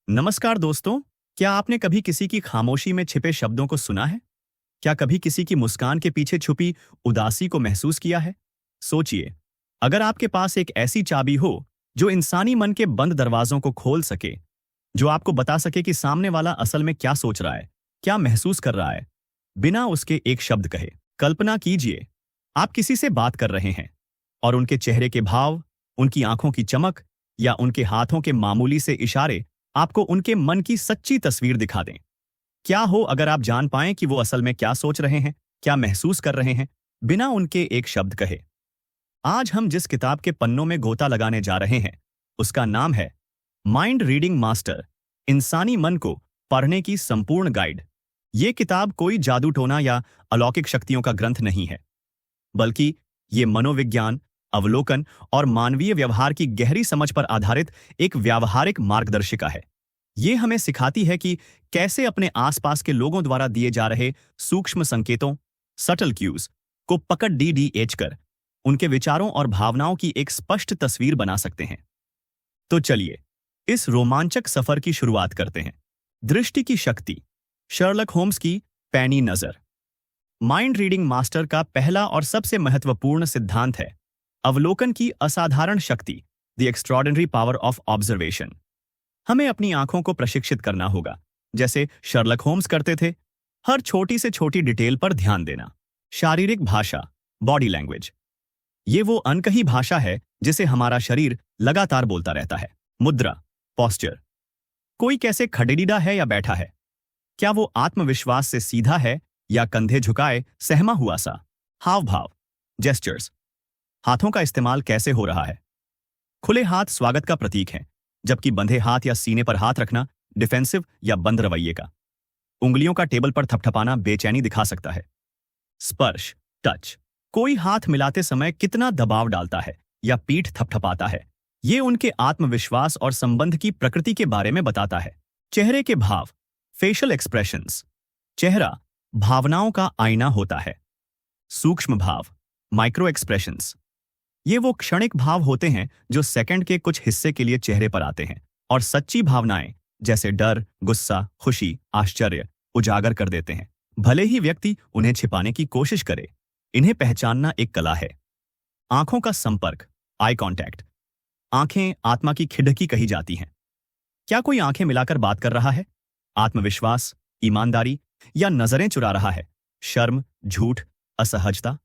नमस्कार दोस्तों। क्या आपने कभी किसी की खामोशी में छिपे शब्दों को सुना है? क्या कभी किसी की मुस्कान के पीछे छुपी उदासी को महसूस किया है? सोचिए, अगर आपके पास एक ऐसी चाबी हो जो इंसानी मन के बंद दरवाजों को खोल सके, जो आपको बता सके कि सामने वाला असल में क्या सोच रहा है, क्या महसूस कर रहा है, बिना उसके एक शब्द कहे। कल्पना कीजिए, आप किसी से बात कर रहे हैं और उनके चेहरे के भाव, उनकी आंखों की चमक या उनके हाथों के मामूली से इशारे आपको उनके मन की सच्ची तस्वीर दिखा दें। क्या हो अगर आप जान पाएं कि वो असल में क्या सोच रहे हैं, क्या महसूस कर रहे हैं, बिना उनके एक शब्द कहे। आज हम जिस किताब के पन्नों में गोता लगाने जा रहे हैं, उसका नाम है माइंड रीडिंग मास्टर, इंसानी मन को पढ़ने की संपूर्ण गाइड। ये किताब कोई जादू टोना या अलौकिक शक्तियों का ग्रंथ नहीं है, बल्कि ये मनोविज्ञान, अवलोकन और मानवीय व्यवहार की गहरी समझ पर आधारित एक व्यावहारिक मार्गदर्शिका है। ये हमें सिखाती है कि कैसे अपने आसपास के लोगों द्वारा दिए जा रहे सूक्ष्म संकेतों, सटल क्यूज को पकड़ डीडीएच कर उनके विचारों और भावनाओं की एक स्पष्ट तस्वीर बना सकते हैं। तो चलिए, इस रोमांचक सफर की शुरुआत करते हैं। दृष्टि की शक्ति, शर्लक होम्स की पैनी नजर। माइंड रीडिंग मास्टर का पहला और सबसे महत्वपूर्ण सिद्धांत है अवलोकन की असाधारण शक्ति, the extraordinary power of observation. हमें अपनी आंखों को प्रशिक्षित करना होगा, जैसे शर्लक होम्स करते थे। हर छोटी से छोटी डिटेल पर ध्यान देना। शारीरिक भाषा, बॉडी लैंग्वेज, ये वो अनकही भाषा है जिसे हमारा शरीर लगातार बोलता रहता है। मुद्रा, पोस्चर, कोई कैसे खड़ेडीडा है या बैठा है, क्या वो आत्मविश्वास से सीधा है या कंधे झुकाए सहमा हुआ सा। हाव भाव, जेस्चर्स, हाथों का इस्तेमाल कैसे हो रहा है। खुले हाथ स्वागत का प्रतीक हैं, जबकि बंधे हाथ या सीने पर हाथ रखना डिफेंसिव या बंद रवैये का। उंगलियों का टेबल पर थपथपाना बेचैनी दिखा सकता है। स्पर्श, टच, कोई हाथ मिलाते समय कितना दबाव डालता है या पीठ थपथपाता है, ये उनके आत्मविश्वास और संबंध की प्रकृति के बारे में बताता है। चेहरे के भाव, फेशियल एक्सप्रेशंस, चेहरा भावनाओं का आईना होता है। सूक्ष्म भाव, माइक्रो एक्सप्रेशंस, ये वो क्षणिक भाव होते हैं जो सेकंड के कुछ हिस्से के लिए चेहरे पर आते हैं और सच्ची भावनाएं जैसे डर, गुस्सा, खुशी, आश्चर्य उजागर कर देते हैं, भले ही व्यक्ति उन्हें छिपाने की कोशिश करे। इन्हें पहचानना एक कला है। आंखों का संपर्क, आई कांटेक्ट, आंखें आत्मा की खिड़की कही जाती हैं। क्या कोई आंखें मिलाकर बात कर रहा है, आत्मविश्वास, ईमानदारी, या नजरें चुरा रहा है, शर्म, झूठ, असहजता।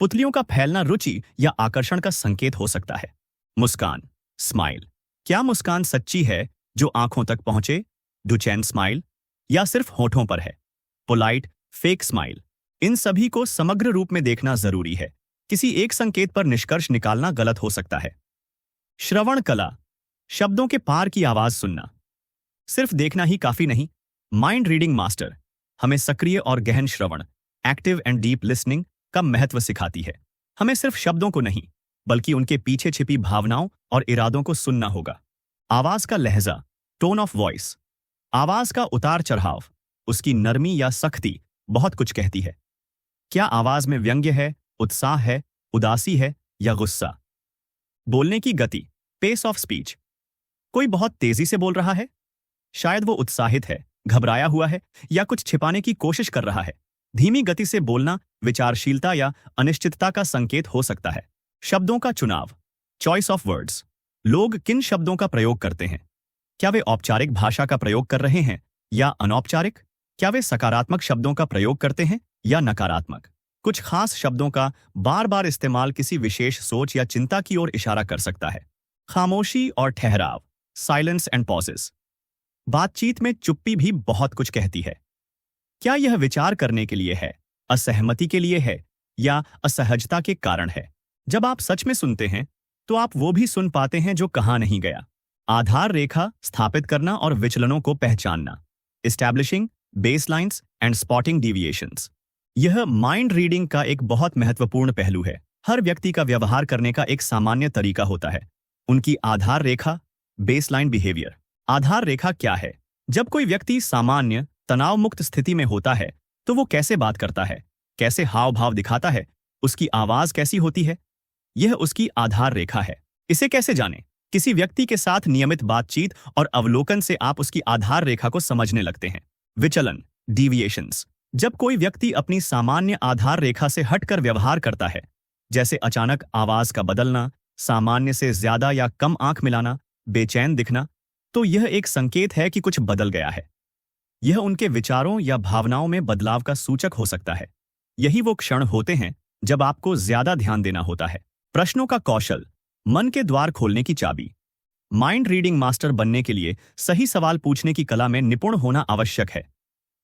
पुतलियों का फैलना रुचि या आकर्षण का संकेत हो सकता है। मुस्कान, स्माइल, क्या मुस्कान सच्ची है जो आंखों तक पहुंचे, डुचेन स्माइल, या सिर्फ होठों पर है, पोलाइट, फेक स्माइल। इन सभी को समग्र रूप में देखना जरूरी है। किसी एक संकेत पर निष्कर्ष निकालना गलत हो सकता है। श्रवण कला, शब्दों के पार की आवाज सुनना। सिर्फ देखना ही काफी नहीं। माइंड रीडिंग मास्टर हमें सक्रिय और गहन श्रवण, एक्टिव एंड डीप लिसनिंग का महत्व सिखाती है। हमें सिर्फ शब्दों को नहीं, बल्कि उनके पीछे छिपी भावनाओं और इरादों को सुनना होगा। आवाज का लहजा, टोन ऑफ वॉइस, आवाज का उतार चढ़ाव, उसकी नरमी या सख्ती बहुत कुछ कहती है। क्या आवाज में व्यंग्य है, उत्साह है, उदासी है या गुस्सा। बोलने की गति, पेस ऑफ स्पीच, कोई बहुत तेजी से बोल रहा है, शायद वो उत्साहित है, घबराया हुआ है, या कुछ छिपाने की कोशिश कर रहा है। धीमी गति से बोलना विचारशीलता या अनिश्चितता का संकेत हो सकता है। शब्दों का चुनाव, चॉइस ऑफ वर्ड्स, लोग किन शब्दों का प्रयोग करते हैं, क्या वे औपचारिक भाषा का प्रयोग कर रहे हैं या अनौपचारिक, क्या वे सकारात्मक शब्दों का प्रयोग करते हैं या नकारात्मक। कुछ खास शब्दों का बार बार इस्तेमाल किसी विशेष सोच या चिंता की ओर इशारा कर सकता है। खामोशी और ठहराव, साइलेंस एंड पॉजेस, बातचीत में चुप्पी भी बहुत कुछ कहती है। क्या यह विचार करने के लिए है, असहमति के लिए है, या असहजता के कारण है। जब आप सच में सुनते हैं तो आप वो भी सुन पाते हैं जो कहा नहीं गया। आधार रेखा स्थापित करना और विचलनों को पहचानना, एस्टैब्लिशिंग बेसलाइंस एंड स्पॉटिंग डिविएशंस, यह माइंड रीडिंग का एक बहुत महत्वपूर्ण पहलू है। हर व्यक्ति का व्यवहार करने का एक सामान्य तरीका होता है, उनकी आधार रेखा, बेसलाइन बिहेवियर। आधार रेखा क्या है? जब कोई व्यक्ति सामान्य तनाव मुक्त स्थिति में होता है तो वो कैसे बात करता है, कैसे हाव भाव दिखाता है, उसकी आवाज कैसी होती है, यह उसकी आधार रेखा है। इसे कैसे जानें? किसी व्यक्ति के साथ नियमित बातचीत और अवलोकन से आप उसकी आधार रेखा को समझने लगते हैं। विचलन, डिविएशंस। जब कोई व्यक्ति अपनी सामान्य आधार रेखा से हटकर व्यवहार करता है, जैसे अचानक आवाज का बदलना, सामान्य से ज्यादा या कम आंख मिलाना, बेचैन दिखना, तो यह एक संकेत है कि कुछ बदल गया है। यह उनके विचारों या भावनाओं में बदलाव का सूचक हो सकता है। यही वो क्षण होते हैं जब आपको ज्यादा ध्यान देना होता है। प्रश्नों का कौशल, मन के द्वार खोलने की चाबी। माइंड रीडिंग मास्टर बनने के लिए सही सवाल पूछने की कला में निपुण होना आवश्यक है।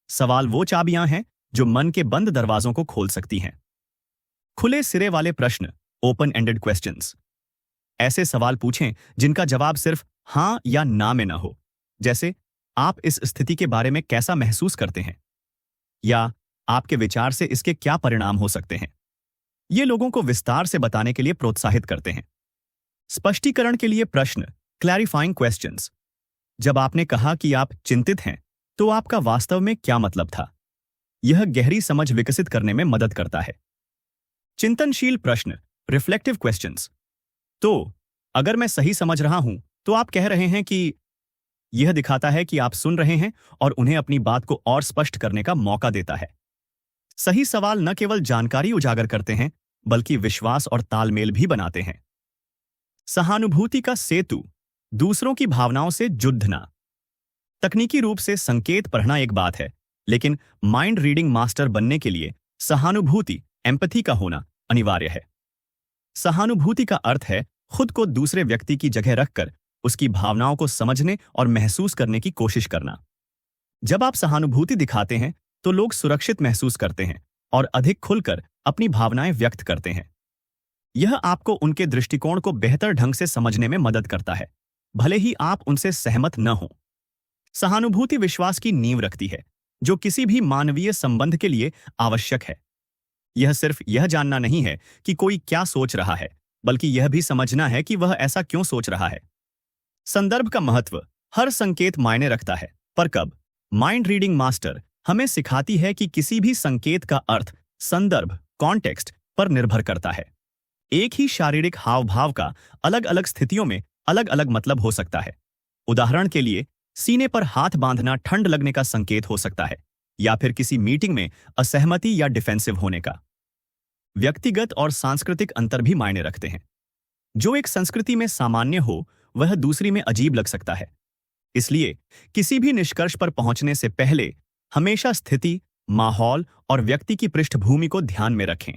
सवाल वो चाबियां हैं जो मन के बंद दरवाजों को खोल सकती हैं। खुले सिरे वाले प्रश्न, ओपन एंडेड क्वेश्चंस। ऐसे सवाल पूछें जिनका जवाब सिर्फ हां या ना में न हो। जैसे, आप इस स्थिति के बारे में कैसा महसूस करते हैं, या आपके विचार से इसके क्या परिणाम हो सकते हैं। ये लोगों को विस्तार से बताने के लिए प्रोत्साहित करते हैं। स्पष्टीकरण के लिए प्रश्न, क्लैरिफाइंग क्वेश्चंस। जब आपने कहा कि आप चिंतित हैं, तो आपका वास्तव में क्या मतलब था? यह गहरी समझ विकसित करने में मदद करता है। चिंतनशील प्रश्न, रिफ्लेक्टिव क्वेश्चंस। तो अगर मैं सही समझ रहा हूं, तो आप कह रहे हैं कि यह दिखाता है कि आप सुन रहे हैं और उन्हें अपनी बात को और स्पष्ट करने का मौका देता है। सही सवाल न केवल जानकारी उजागर करते हैं, बल्कि विश्वास और तालमेल भी बनाते हैं। सहानुभूति का सेतु, दूसरों की भावनाओं से जुड़ना। तकनीकी रूप से संकेत पढ़ना एक बात है, लेकिन माइंड रीडिंग मास्टर बनने के लिए सहानुभूति, एम्पैथी का होना अनिवार्य है। सहानुभूति का अर्थ है खुद को दूसरे व्यक्ति की जगह रखकर उसकी भावनाओं को समझने और महसूस करने की कोशिश करना। जब आप सहानुभूति दिखाते हैं, तो लोग सुरक्षित महसूस करते हैं और अधिक खुलकर अपनी भावनाएं व्यक्त करते हैं। यह आपको उनके दृष्टिकोण को बेहतर ढंग से समझने में मदद करता है, भले ही आप उनसे सहमत न हों। सहानुभूति विश्वास की नींव रखती है, जो किसी भी मानवीय संबंध के लिए आवश्यक है। यह सिर्फ यह जानना नहीं है कि कोई क्या सोच रहा है, बल्कि यह भी समझना है कि वह ऐसा क्यों सोच रहा है। संदर्भ का महत्व, हर संकेत मायने रखता है, पर कब? माइंड रीडिंग मास्टर हमें सिखाती है कि किसी भी संकेत का अर्थ संदर्भ, कॉन्टेक्स्ट पर निर्भर करता है। एक ही शारीरिक हाव भाव का अलग अलग स्थितियों में अलग अलग मतलब हो सकता है। उदाहरण के लिए, सीने पर हाथ बांधना ठंड लगने का संकेत हो सकता है, या फिर किसी मीटिंग में असहमति या डिफेंसिव होने का। व्यक्तिगत और सांस्कृतिक अंतर भी मायने रखते हैं। जो एक संस्कृति में सामान्य हो, वह दूसरी में अजीब लग सकता है। इसलिए किसी भी निष्कर्ष पर पहुंचने से पहले हमेशा स्थिति, माहौल और व्यक्ति की पृष्ठभूमि को ध्यान में रखें।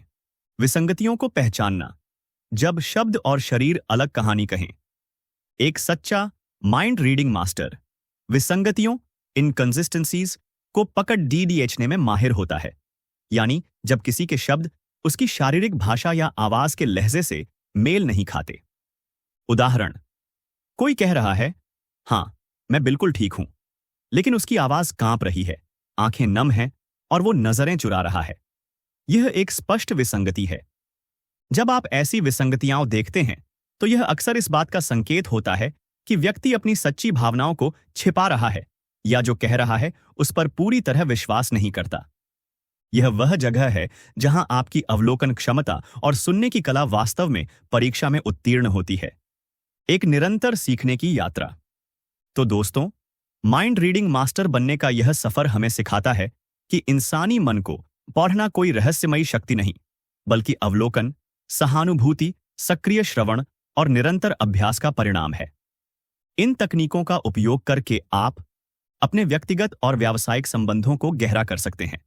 विसंगतियों को पहचानना, जब शब्द और शरीर अलग कहानी कहें। एक सच्चा माइंड रीडिंग मास्टर विसंगतियों, इनकंसिस्टेंसीज को पकड़ डीडीएचने में माहिर होता है। यानी जब किसी के शब्द उसकी शारीरिक भाषा या आवाज के लहजे से मेल नहीं खाते। उदाहरण, कोई कह रहा है, हां मैं बिल्कुल ठीक हूं, लेकिन उसकी आवाज कांप रही है, आंखें नम हैं और वो नजरें चुरा रहा है। यह एक स्पष्ट विसंगति है। जब आप ऐसी विसंगतियां देखते हैं, तो यह अक्सर इस बात का संकेत होता है कि व्यक्ति अपनी सच्ची भावनाओं को छिपा रहा है, या जो कह रहा है उस पर पूरी तरह विश्वास नहीं करता। यह वह जगह है जहां आपकी अवलोकन क्षमता और सुनने की कला वास्तव में परीक्षा में उत्तीर्ण होती है। एक निरंतर सीखने की यात्रा। तो दोस्तों, माइंड रीडिंग मास्टर बनने का यह सफर हमें सिखाता है कि इंसानी मन को पढ़ना कोई रहस्यमयी शक्ति नहीं, बल्कि अवलोकन, सहानुभूति, सक्रिय श्रवण और निरंतर अभ्यास का परिणाम है। इन तकनीकों का उपयोग करके आप अपने व्यक्तिगत और व्यावसायिक संबंधों को गहरा कर सकते हैं,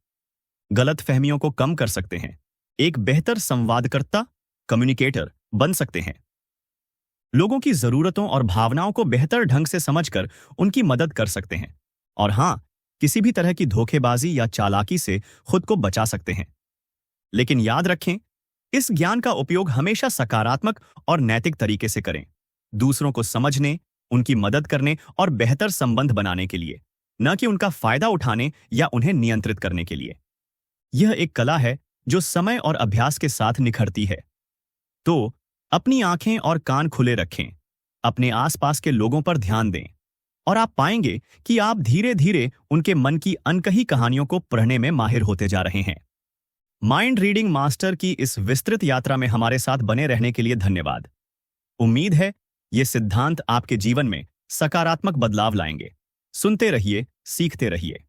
गलतफहमियों को कम कर सकते हैं, एक बेहतर संवादकर्ता, कम्युनिकेटर बन सकते हैं, लोगों की जरूरतों और भावनाओं को बेहतर ढंग से समझकर उनकी मदद कर सकते हैं, और हां, किसी भी तरह की धोखेबाजी या चालाकी से खुद को बचा सकते हैं। लेकिन याद रखें, इस ज्ञान का उपयोग हमेशा सकारात्मक और नैतिक तरीके से करें, दूसरों को समझने, उनकी मदद करने और बेहतर संबंध बनाने के लिए, न कि उनका फायदा उठाने या उन्हें नियंत्रित करने के लिए। यह एक कला है जो समय और अभ्यास के साथ निखरती है। तो अपनी आंखें और कान खुले रखें, अपने आसपास के लोगों पर ध्यान दें, और आप पाएंगे कि आप धीरे धीरे उनके मन की अनकही कहानियों को पढ़ने में माहिर होते जा रहे हैं। माइंड रीडिंग मास्टर की इस विस्तृत यात्रा में हमारे साथ बने रहने के लिए धन्यवाद। उम्मीद है ये सिद्धांत आपके जीवन में सकारात्मक बदलाव लाएंगे। सुनते रहिए, सीखते रहिए।